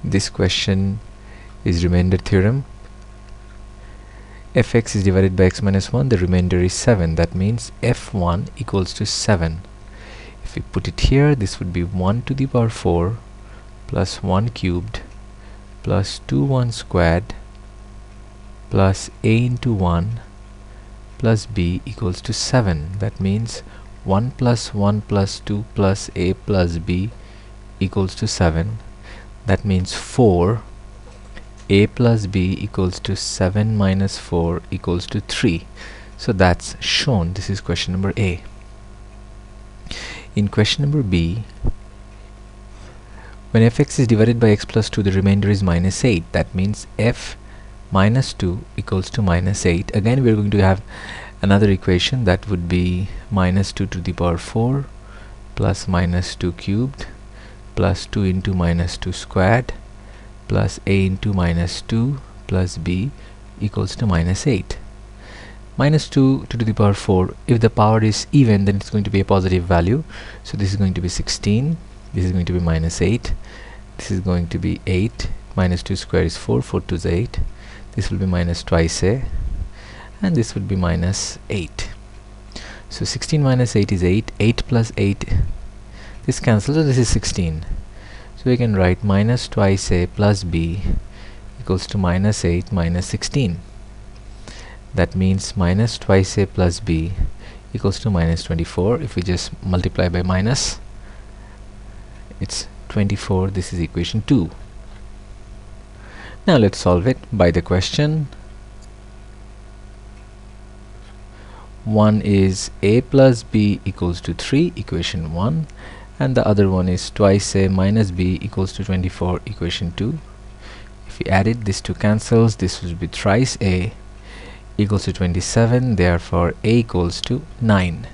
This question is remainder theorem. Fx is divided by x minus 1, the remainder is 7. That means f1 equals to 7. If we put it here, this would be 1 to the power 4 plus 1 cubed plus 2 1 squared plus a into 1 plus b equals to 7. That means 1 plus 1 plus 2 plus a plus b equals to 7. That means 4 a plus b equals to 7 minus 4 equals to 3. So that's shown. This is question number A. In question number B, when fx is divided by x plus 2, the remainder is minus 8. That means f minus 2 equals to minus 8. Again, we're going to have another equation that would be minus 2 to the power 4 plus minus 2 cubed plus 2 into minus 2 squared plus a into minus 2 plus b equals to minus 8. Minus 2 to the power 4, if the power is even, then it's going to be a positive value. So this is going to be 16, this is going to be minus 8, this is going to be 8, minus 2 square is 4, 4 2 is 8, this will be minus twice a, and this would be minus 8. So 16 minus 8 is 8, 8 plus 8, this cancels, so this is 16. So we can write minus twice a plus b equals to minus 8 minus 16. That means minus twice a plus b equals to minus 24. If we just multiply by minus, it's 24. This is equation 2. Now let's solve it by the question. One is a plus b equals to 3, equation 1, and the other one is twice a minus b equals to 24, equation 2. If we add it, this 2 cancels, this would be thrice a equals to 27, therefore a equals to 9,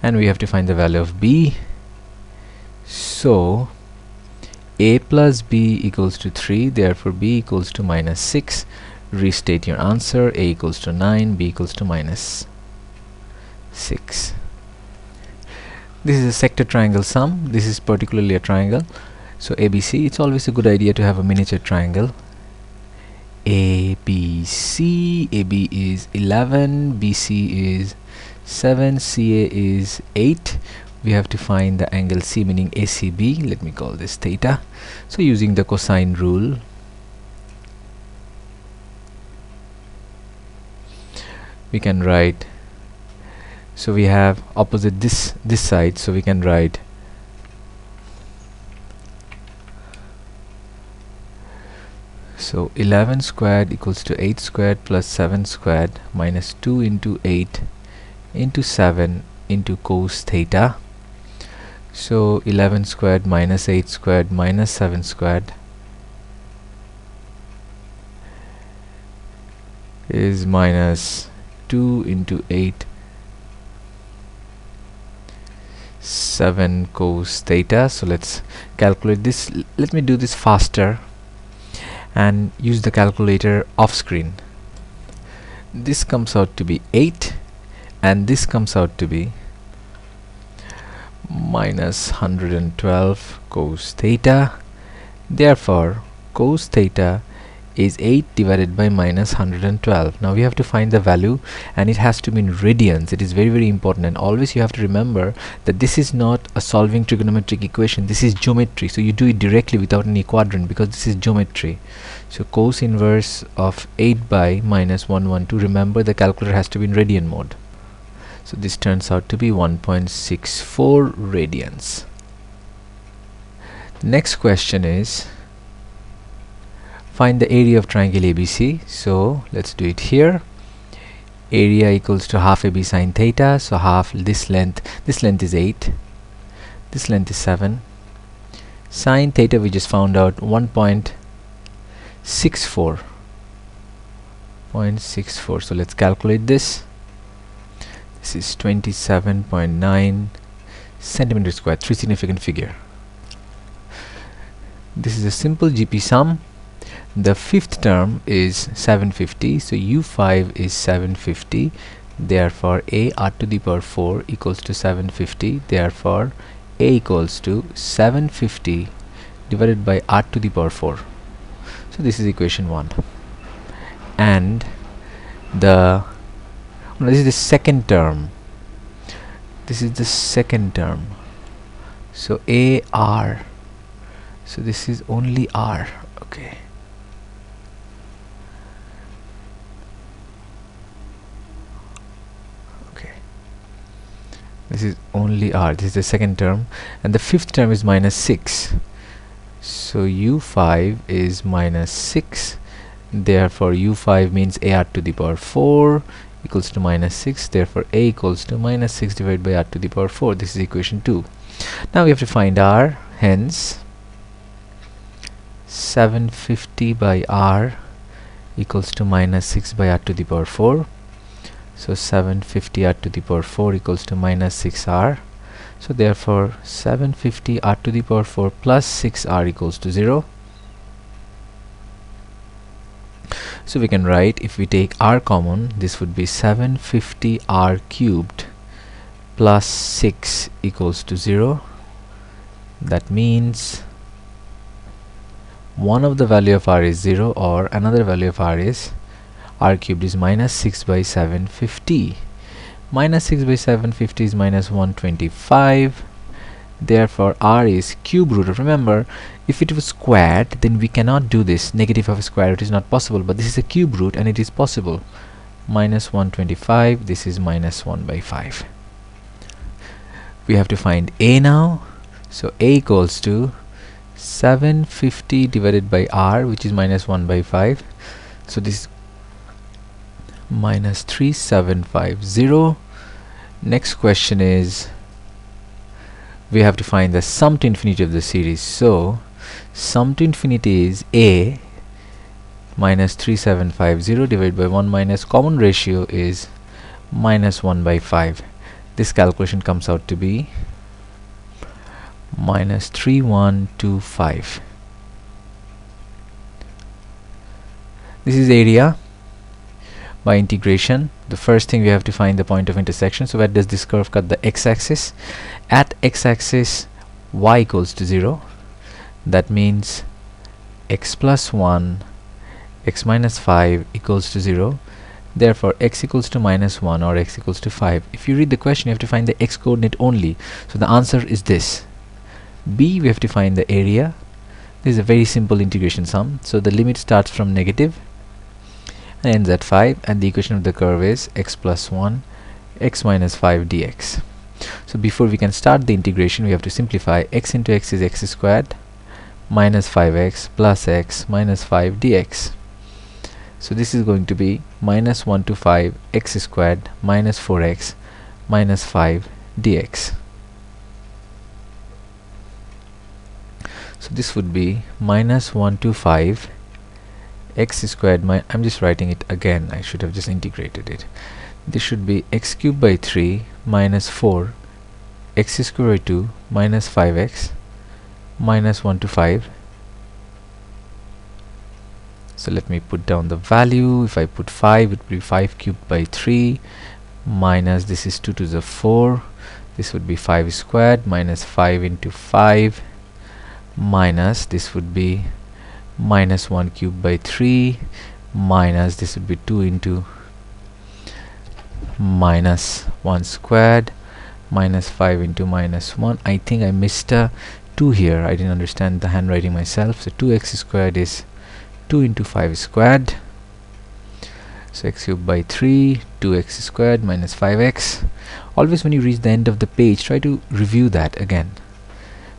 and we have to find the value of b. So a plus b equals to 3, therefore b equals to minus 6. Restate your answer. A equals to 9, b equals to minus 6. This is a sector triangle sum. This is particularly a triangle. So ABC, it's always a good idea to have a miniature triangle. ABC, AB is 11, BC is 7, CA is 8. We have to find the angle C, meaning ACB. Let me call this theta. So using the cosine rule, we can write, so we have opposite this side, so we can write so 11 squared equals to 8 squared plus 7 squared minus 2 into 8 into 7 into cos theta. So 11 squared minus 8 squared minus 7 squared is minus 2 into 8 7 cos theta. So let's calculate this. Let me do this faster and use the calculator off screen. This comes out to be 8 and this comes out to be minus 112 cos theta. Therefore cos theta is 8 divided by minus 112. Now we have to find the value, and it has to be in radians. It is very, very important, and always you have to remember that this is not a solving trigonometric equation. This is geometry, so you do it directly without any quadrant because this is geometry. So cos inverse of 8 by minus 112, remember the calculator has to be in radian mode. So this turns out to be 1.64 radians. The next question is find the area of triangle ABC. So let's do it here. Area equals to half AB sine theta. So half this length is 8, this length is 7. Sine theta we just found out 1.64. So let's calculate this. This is 27.9 centimeter square, 3 significant figure. This is a simple GP sum. The fifth term is 750, so U5 is 750, therefore A r to the power 4 equals to 750, therefore A equals to 750 divided by r to the power 4. So this is equation 1, and this is the second term. This is the second term. So AR. So this is only R. Okay. Okay. This is only R. This is the second term, and the fifth term is minus 6. So U5 is minus 6. Therefore U5 means AR to the power 4 equals to minus 6. Therefore A equals to minus 6 divided by R to the power 4. This is equation 2. Now we have to find R. Hence 750 by R equals to minus 6 by R to the power 4. So 750 R to the power 4 equals to minus 6R. So therefore 750 R to the power 4 plus 6R equals to 0. So we can write, if we take R common, this would be 750 R cubed plus 6 equals to 0. That means one of the value of R is 0, or another value of R is R cubed is minus 6 by 750. Minus 6 by 750 is minus 125. Therefore R is cube root of, remember, if it was squared then we cannot do this, negative of a square root is not possible, but this is a cube root and it is possible. Minus 125, this is minus 1 by 5. We have to find A now. So A equals to 750 divided by R, which is minus 1 by 5. So this is minus 3750. Next question is, we have to find the sum to infinity of the series. So sum to infinity is A minus 3750 divided by 1 minus common ratio is minus 1 by 5. This calculation comes out to be minus 3125. This is area by integration. The first thing we have to find the point of intersection. So where does this curve cut the x-axis? At x-axis y equals to 0. That means x plus 1, x minus 5 equals to 0. Therefore x equals to minus 1 or x equals to 5. If you read the question, you have to find the x coordinate only. So the answer is this. B, we have to find the area. This is a very simple integration sum. So the limit starts from negative and ends at 5, and the equation of the curve is x plus 1 x minus 5 dx. So before we can start the integration, we have to simplify. X into x is x squared minus 5x plus x minus 5 dx. So this is going to be minus 1 to 5 x squared minus 4x minus 5 dx. So this would be minus 1 to 5 x squared, I'm just writing it again, I should have just integrated it. This should be x cubed by 3 minus 4 x squared by 2 minus 5x minus 1 to 5. So let me put down the value. If I put 5, it would be 5 cubed by 3 minus, this is 2 to the 4, this would be 5 squared minus 5 into 5 minus, this would be minus 1 cubed by 3 minus, this would be 2 into minus 1 squared minus 5 into minus 1. I think I missed a 2 here. I didn't understand the handwriting myself. So 2x squared is 2 into 5 squared. So x cubed by 3, 2x squared minus 5x. Always when you reach the end of the page, try to review that again.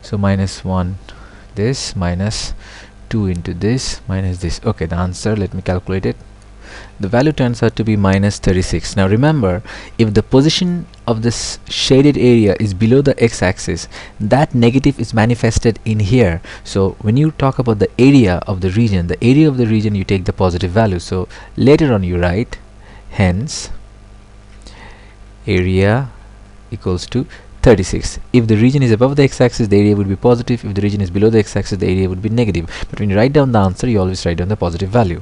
So minus 1 this minus 2 into this minus this. Okay, the answer, let me calculate it. The value turns out to be minus 36. Now remember, if the position of this shaded area is below the x-axis, that negative is manifested in here. So when you talk about the area of the region, you take the positive value. So later on you write, hence area equals to 36. If the region is above the x-axis, the area would be positive. If the region is below the x-axis, the area would be negative. But when you write down the answer, you always write down the positive value.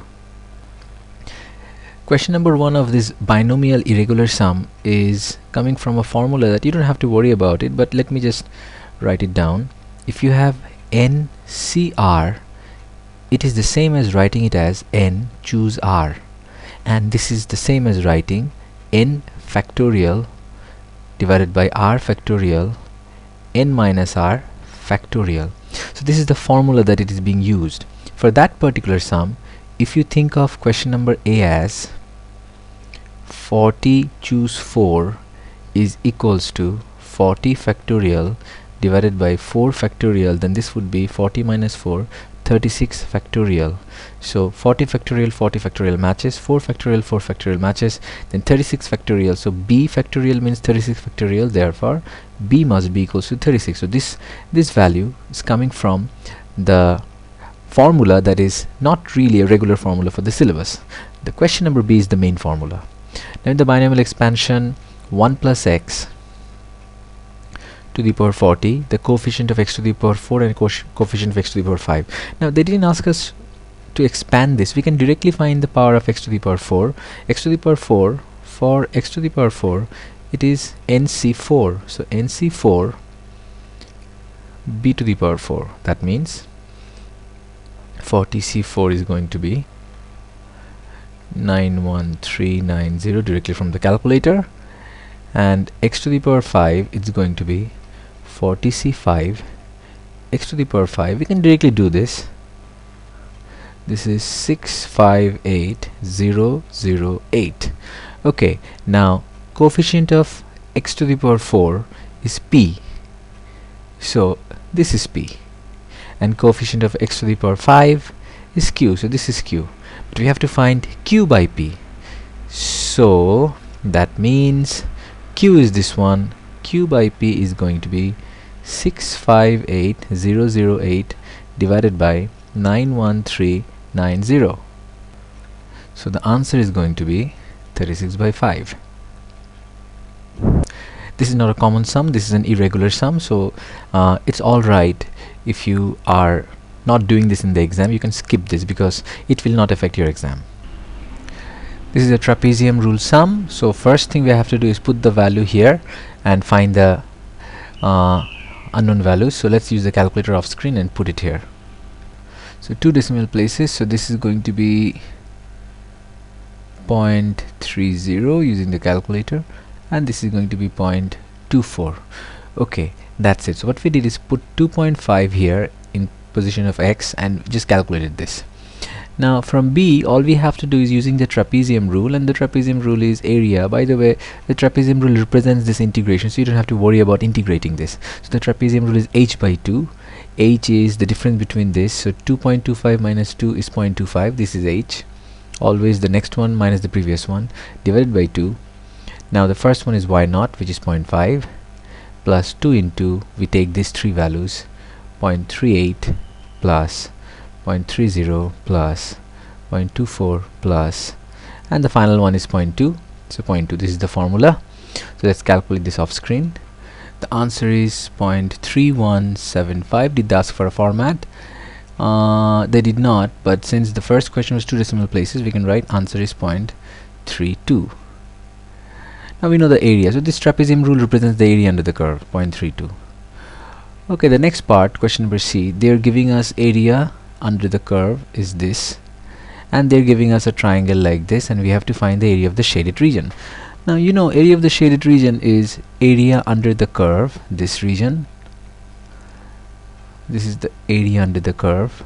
Question number 1 of this binomial irregular sum is coming from a formula that you don't have to worry about it, but let me just write it down. If you have NCR, it is the same as writing it as n choose r, and this is the same as writing n factorial divided by r factorial n minus r factorial. So this is the formula that it is being used for that particular sum. If you think of question number A as 40 choose 4 is equals to 40 factorial divided by 4 factorial, then this would be 40 minus 4, 36 factorial. So 40 factorial matches, 4 factorial matches, then 36 factorial. So b factorial means 36 factorial, therefore b must be equals to 36. So this value is coming from the formula that is not really a regular formula for the syllabus. The question number B is the main formula. Now in the binomial expansion, 1 plus x to the power 40, the coefficient of x to the power 4 and coefficient of x to the power 5. Now they didn't ask us to expand this. We can directly find the power of x to the power 4. X to the power 4, for x to the power 4, it is NC4. So NC4 b to the power 4. That means 40C4 is going to be 91390 directly from the calculator, and x to the power 5, it's going to be 40C5 x to the power 5. We can directly do this. This is 658008. Okay, now coefficient of x to the power 4 is p, so this is p, and coefficient of x to the power 5 is q, so this is q, but we have to find q by p. So that means q is this one. Q by p is going to be 658008 divided by 91390. So the answer is going to be 36 by 5. This is not a common sum, this is an irregular sum, so it's alright if you are not doing this in the exam. You can skip this because it will not affect your exam. This is a trapezium rule sum. So first thing we have to do is put the value here and find the unknown values. So let's use the calculator off screen and put it here. So 2 decimal places, so this is going to be 0.30 using the calculator, and this is going to be 0.24. Okay, that's it. So what we did is put 2.5 here in position of x and just calculated this. Now from B, all we have to do is using the trapezium rule, and the trapezium rule is area. By the way, the trapezium rule represents this integration, so you don't have to worry about integrating this. So the trapezium rule is h by 2. H is the difference between this, so 2.25 minus 2 is 0.25. This is h. Always the next one minus the previous one, divided by 2. Now the first one is y0, which is 0.5, plus 2 into, we take these three values, 0.38 plus 0.30 plus 0.24 plus, and the final one is 0.2. So 0.2, this is the formula. So let's calculate this off screen. The answer is 0.3175. Did they ask for a format? They did not, but since the first question was 2 decimal places, we can write answer is 0.32. Now we know the area, so this trapezium rule represents the area under the curve, 0.32. Okay, the next part, question number C, they are giving us area under the curve is this, and they're giving us a triangle like this, and we have to find the area of the shaded region. Now you know area of the shaded region is area under the curve, this region. This is the area under the curve,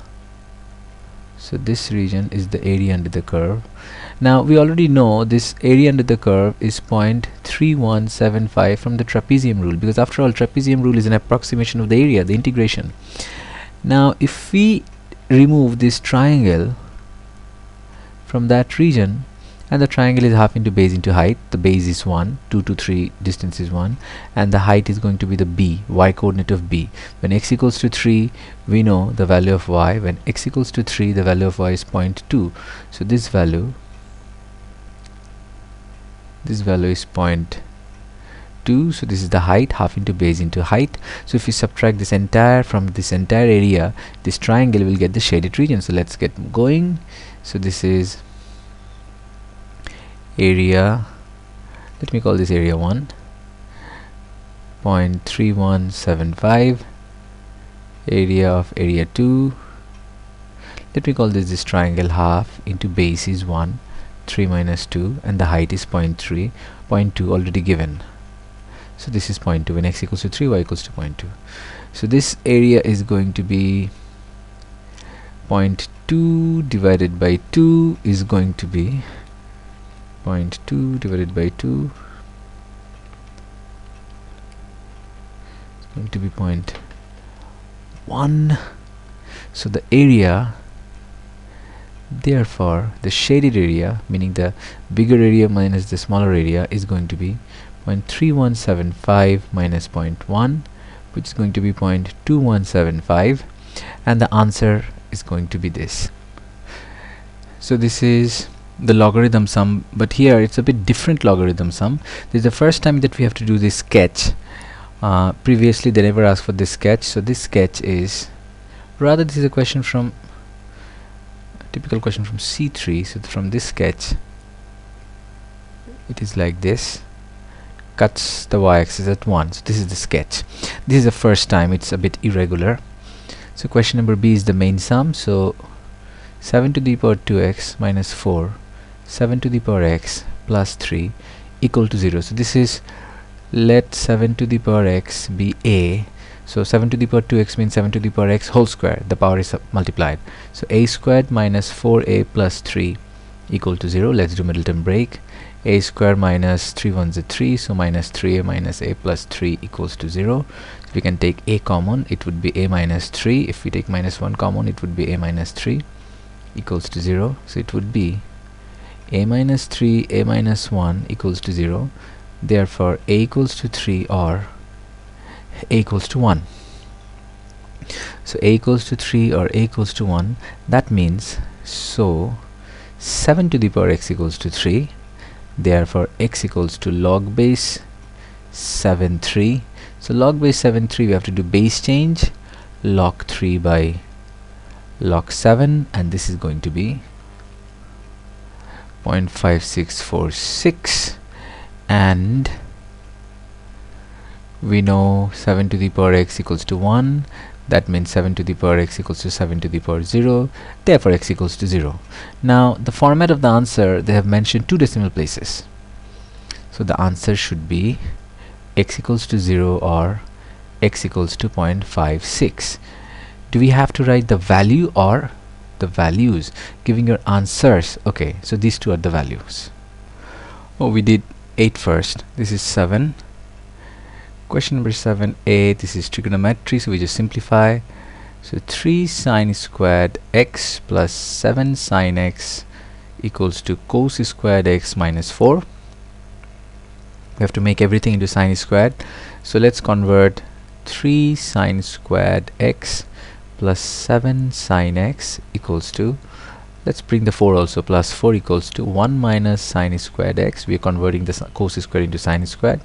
so this region is the area under the curve. Now we already know this area under the curve is 0.3175 from the trapezium rule, because after all trapezium rule is an approximation of the area, the integration. Now if we remove this triangle from that region, and the triangle is half into base into height, the base is 1, 2 to 3 distance is 1, and the height is going to be the b, y coordinate of b. When x equals to 3, we know the value of y. When x equals to 3, the value of y is 0.2. So this value is 0.2. So this is the height, half into base into height. So if we subtract this entire from this entire area, this triangle will get the shaded region. So let's get going. So this is area, let me call this area 1, 0.3175 area of area 2. Let me call this triangle half into base is 1, 3 minus 2, and the height is 0.3, 0.2 already given. So this is 0.2. When x equals to 3, y equals to 0.2. So this area is going to be 0.2 divided by 2 is going to be 0.2 divided by 2 is going to be 0.1. So the area, therefore the shaded area, meaning the bigger area minus the smaller area, is going to be 0.3175 minus 0.1, which is going to be 0.2175, and the answer is going to be this. So this is the logarithm sum, but here it's a bit different logarithm sum. This is the first time that we have to do this sketch. Previously they never asked for this sketch, so this sketch is, rather this is a question from, typical question from C3. So from this sketch it is like this, cuts the y-axis at 1. So this is the sketch. This is the first time, it's a bit irregular. So question number B is the main sum. So 7 to the power 2x minus 4, 7 to the power x plus 3 equal to 0. So this is, let 7 to the power x be a. So 7 to the power 2x means 7 to the power x whole square, the power is multiplied. So a squared minus 4a plus 3 equal to 0. Let's do middle term break. A square minus 3 ones are 3, so minus 3a minus a plus 3 equals to 0. So we can take a common, it would be a minus 3. If we take minus 1 common, it would be a minus 3 equals to 0. So it would be a minus 3, a minus 1 equals to 0. Therefore a equals to 3 or a equals to 1. So a equals to 3 or a equals to 1. That means, so 7 to the power x equals to 3. Therefore x equals to log base 7 3. So log base 7 3, we have to do base change, log 3 by log 7, and this is going to be 0.5646, and we know 7 to the power x equals to 1. That means 7 to the power x equals to 7 to the power 0. Therefore x equals to 0. Now the format of the answer, they have mentioned 2 decimal places. So the answer should be x equals to 0 or x equals to 0.56. Do we have to write the value or the values giving your answers? Okay, so these two are the values. Oh, we did 8 first. This is 7. Question number 7a, this is trigonometry, so we just simplify. So 3 sine squared x plus 7 sine x equals to cos squared x minus 4. We have to make everything into sine squared. So let's convert 3 sine squared x plus 7 sine x equals to, let's bring the 4 also, plus 4 equals to 1 minus sine squared x. We are converting the cos squared into sine squared.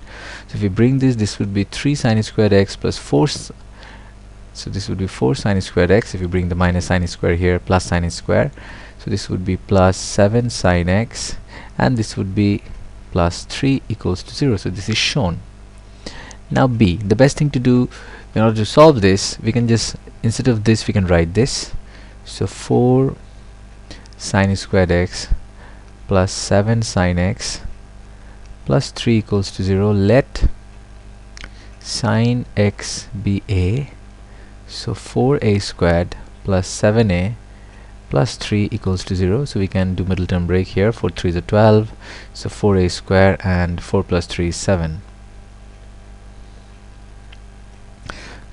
So if we bring this would be 3 sine squared x plus 4. So this would be 4 sine squared x. If you bring the minus sine square here, plus sine square. So this would be plus 7 sine x, and this would be plus 3 equals to 0. So this is shown. Now B, the best thing to do in order to solve this, we can just, instead of this, we can write this. So 4 sine squared x plus 7 sine x plus 3 equals to 0. Let sine x be a. So 4a squared plus 7a plus 3 equals to 0. So we can do middle term break here. 4 3 is a 12. So 4a square and 4 plus 3 is 7.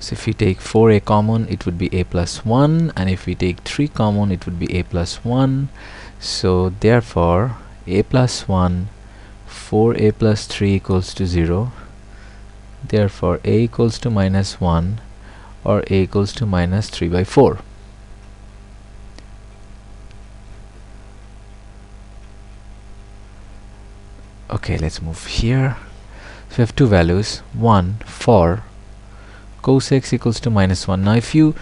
So if we take 4a common, it would be a plus 1, and if we take 3 common, it would be a plus 1. So therefore a plus 1, 4a plus 3 equals to 0. Therefore a equals to minus 1 or a equals to minus 3 by 4. Okay, let's move here. So we have two values. One for cos x equals to minus 1. Now if you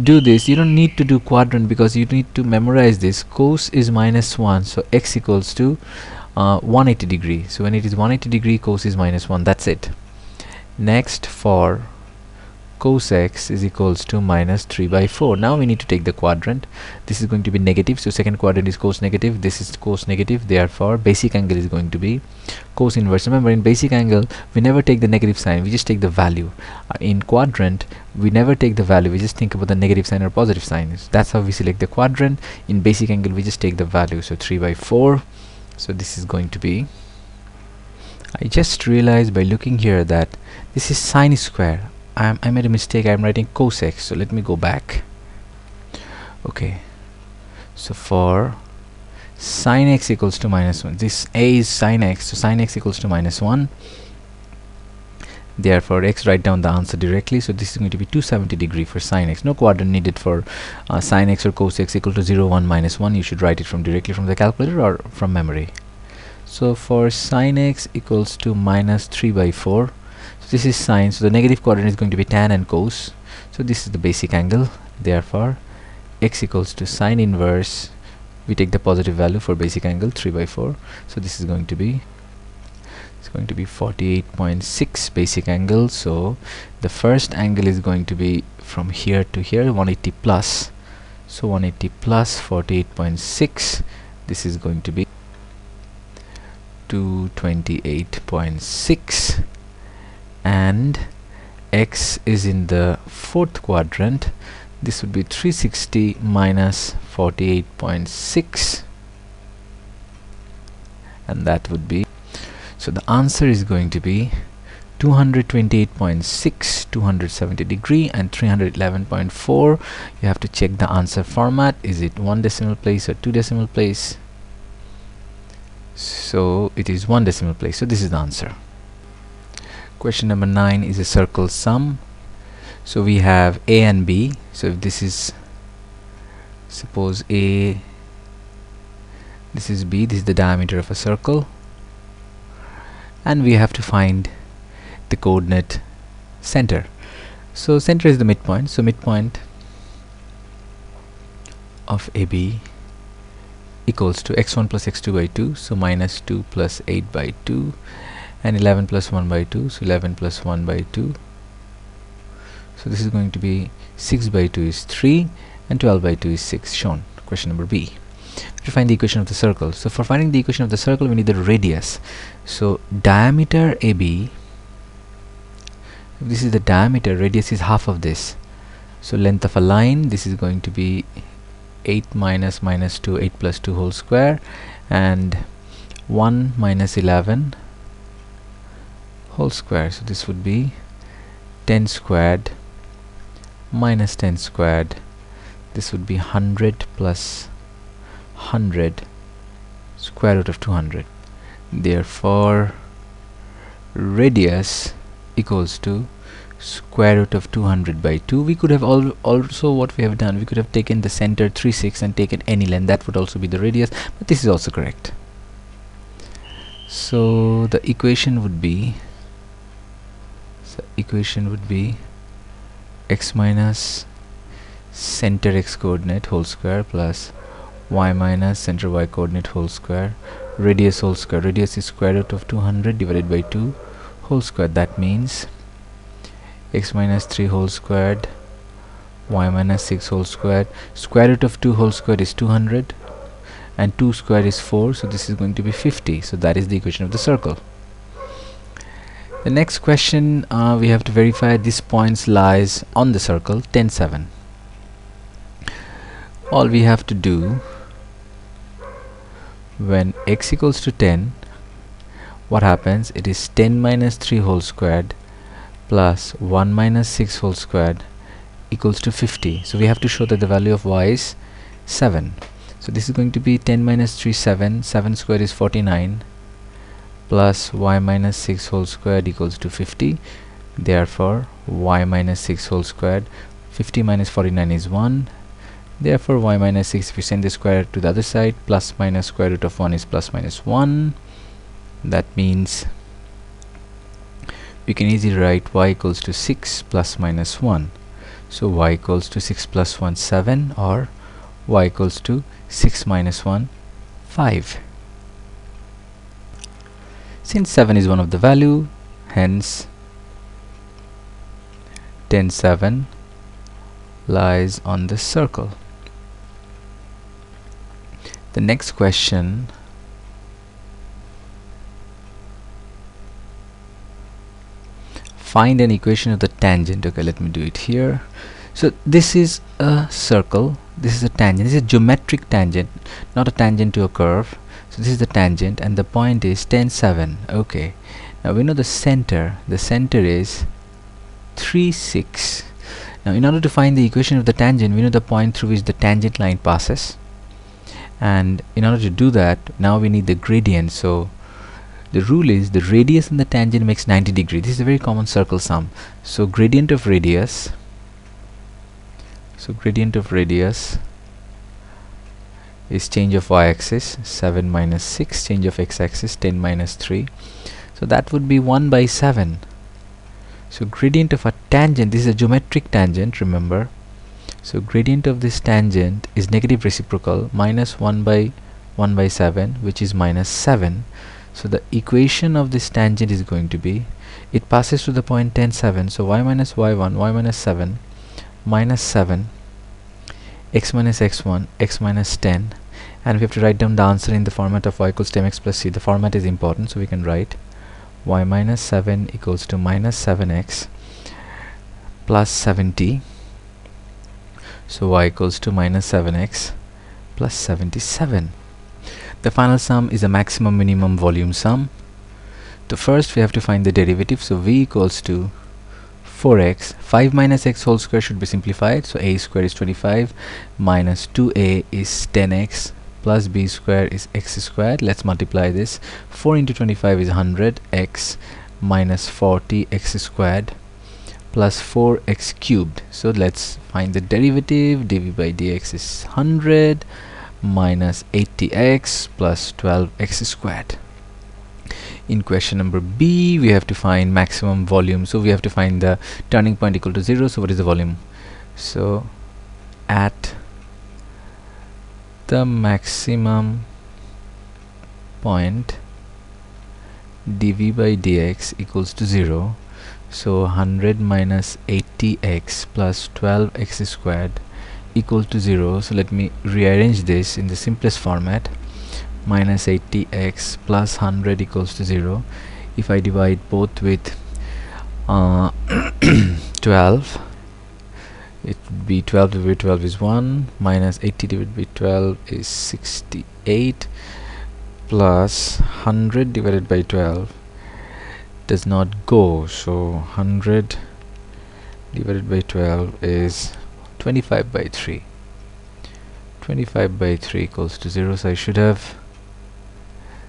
do this, you don't need to do quadrant because you need to memorize this. Cos is minus 1, so x equals to 180 degree. So when it is 180 degree, cos is minus 1. That's it. Next, for cos x is equals to minus 3 by 4. Now we need to take the quadrant. This is going to be negative, so second quadrant is cos negative, this is cos negative, therefore basic angle is going to be cos inverse. Remember, in basic angle we never take the negative sign, we just take the value. In quadrant we never take the value, we just think about the negative sign or positive sign. That's how we select the quadrant. In basic angle we just take the value, so 3 by 4. So this is going to be, I just realized by looking here that this is sine square. I made a mistake, I'm writing cos x, so let me go back. Okay, so for sine x equals to minus 1, this a is sine x, so sine x equals to minus 1, therefore x, write down the answer directly. So this is going to be 270 degree for sine x. No quadrant needed for sine x or cos x equal to 0, 1, minus 1. You should write it from directly from the calculator or from memory. So for sine x equals to minus 3 by 4, this is sine, so the negative quadrant is going to be tan and cos, so this is the basic angle, therefore x equals to sine inverse, we take the positive value for basic angle 3 by 4, so this is going to be, it's going to be 48.6 basic angle. So the first angle is going to be from here to here 180 plus, so 180 plus 48.6, this is going to be 228.6, and x is in the fourth quadrant, this would be 360 minus 48.6, and that would be, so the answer is going to be 228.6, 270 degree, and 311.4. You have to check the answer format, is it 1 decimal place or 2 decimal place? So it is 1 decimal place, so this is the answer. Question number 9 is a circle sum. So we have a and b. So if this is, suppose a, this is b, this is the diameter of a circle, and we have to find the coordinate center. So center is the midpoint, so midpoint of AB equals to x1 plus x2 by 2, so minus 2 plus 8 by 2, and 11 plus 1 by 2, so 11 plus 1 by 2, so this is going to be 6 by 2 is 3, and 12 by 2 is 6, shown. Question number B, to find the equation of the circle. So for finding the equation of the circle we need the radius. So diameter AB, if this is the diameter, radius is half of this, so length of a line, this is going to be 8 minus minus 2, 8 plus 2 whole square, and 1 minus 11 whole square, so this would be 10 squared minus 10 squared, this would be 100 plus 100 square root of 200. Therefore radius equals to square root of 200 by 2. We could have also, what we have done, we could have taken the center 3, 6 and taken any length, that would also be the radius, but this is also correct. So the equation would be, x minus center x coordinate whole square plus y minus center y coordinate whole square, radius whole square. Radius is square root of 200 divided by 2 whole square, that means x minus 3 whole squared, y minus 6 whole squared, square root of 2 whole squared is 200, and 2 squared is 4, so this is going to be 50. So that is the equation of the circle. The next question, we have to verify this points lies on the circle 10, 7. All we have to do, when x equals to 10, what happens, it is 10 minus 3 whole squared plus 1 minus 6 whole squared equals to 50. So we have to show that the value of y is 7. So this is going to be 10 minus 3, 7, 7 squared is 49, plus y minus 6 whole squared equals to 50. Therefore y minus 6 whole squared, 50 minus 49 is 1. Therefore y minus 6, if you send the square to the other side, plus minus square root of 1 is plus minus 1. That means we can easily write y equals to 6 plus minus 1. So y equals to 6 plus 1, 7, or y equals to 6 minus 1, 5. Since 7 is one of the value, hence tan 7 lies on this circle. The next question, find an equation of the tangent. Okay, let me do it here. So this is a circle, this is a tangent, this is a geometric tangent, not a tangent to a curve. So this is the tangent and the point is tan 7. Okay, now we know the center is 3, 6. Now in order to find the equation of the tangent, we know the point through which the tangent line passes, and in order to do that, now we need the gradient. So the rule is the radius and the tangent makes 90 degrees. This is a very common circle sum. So gradient of radius is change of y-axis 7 minus 6, change of x-axis 10 minus 3. So that would be 1 by 7. So gradient of a tangent, this is a geometric tangent, remember. So gradient of this tangent is negative reciprocal, minus 1 by 7, which is minus 7. So the equation of this tangent is going to be, it passes to the point tan 7, so y minus y1, y minus 7, minus 7, x minus x1, x minus 10, and we have to write down the answer in the format of y equals to mx plus c. The format is important, so we can write y minus 7 equals to minus 7x plus 70. So y equals to minus 7x plus 77. The final sum is a maximum minimum volume sum. So first we have to find the derivative. So v equals to 4x, 5 minus x whole square should be simplified, so a square is 25 minus 2a is 10x plus b square is x squared. Let's multiply this. 4 into 25 is 100, x minus 40 x squared plus 4x cubed. So let's find the derivative. dv by dx is 100 minus 80x plus 12x squared. In question number B, we have to find maximum volume. So we have to find the turning point equal to 0. So what is the volume? So at the maximum point, dv by dx equals to 0. So 100 minus 80x plus 12x squared equal to 0. So let me rearrange this in the simplest format. Minus 80x plus 100 equals to 0. If I divide both with 12, it would be 12 divided by 12 is 1, minus 80 divided by 12 is 68, plus 100 divided by 12 does not go, so 100 divided by 12 is 25 by 3. 25 by 3 equals to 0. So I should have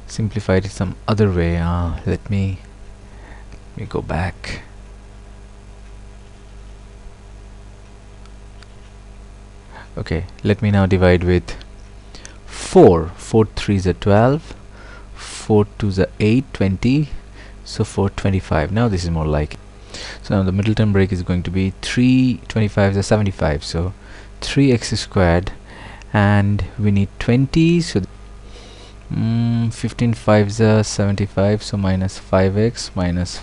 simplified it some other way. Let me go back. Okay, let me now divide with 4. 4 3s are 12, 4 2s are 8, 20, so 4 25. Now this is more like it. So now the middle term break is going to be 3 25s are 75, so 3x squared, and we need 20, so 15 5s are 75, so minus 5x minus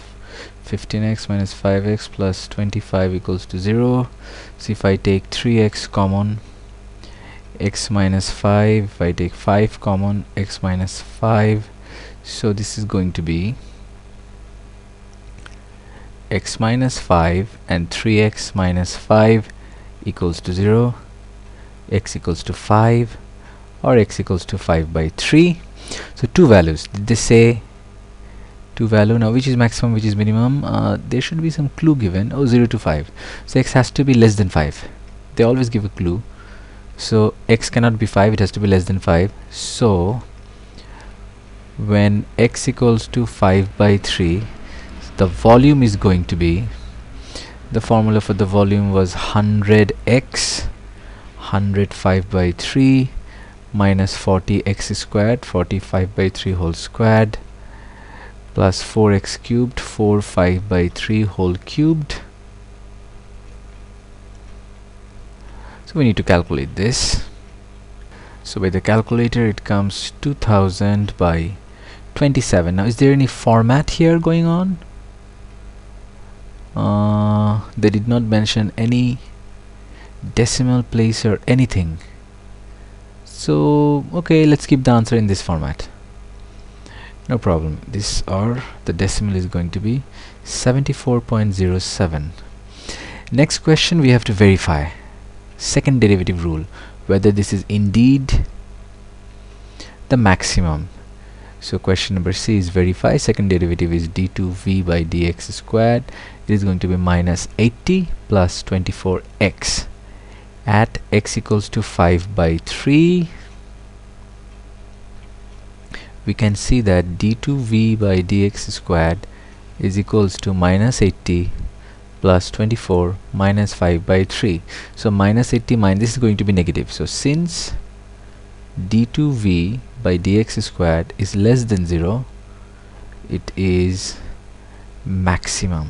15x minus 5x plus 25 equals to 0. So if I take 3x common, x minus 5, if I take 5 common, x minus 5, so this is going to be x minus 5 and 3x minus 5 equals to 0, x equals to 5, or x equals to 5 by 3. So two values. Did they say two value? Now which is maximum, which is minimum? There should be some clue given. 0 to 5. So x has to be less than 5. They always give a clue. So x cannot be 5, it has to be less than 5. So when x equals to 5 by 3, the volume is going to be, the formula for the volume was 100x, 105 by 3 minus 40x squared, 45 by 3 whole squared, plus 4x cubed, 4 5 by 3 whole cubed. So we need to calculate this. So by the calculator it comes 2000 by 27. Now is there any format here going on? They did not mention any decimal place or anything. So okay, let's keep the answer in this format. No problem. This or the decimal is going to be 74.07. Next question, we have to verify second derivative rule, whether this is indeed the maximum. So question number C is verify second derivative is d2v by dx squared. It is going to be minus 80 plus 24x at x equals to 5 by 3. We can see that d2v by dx squared is equals to minus 80 plus 24 minus 5 by 3. So minus 80 minus, this is going to be negative. So since d2v by dx squared is less than 0, it is maximum.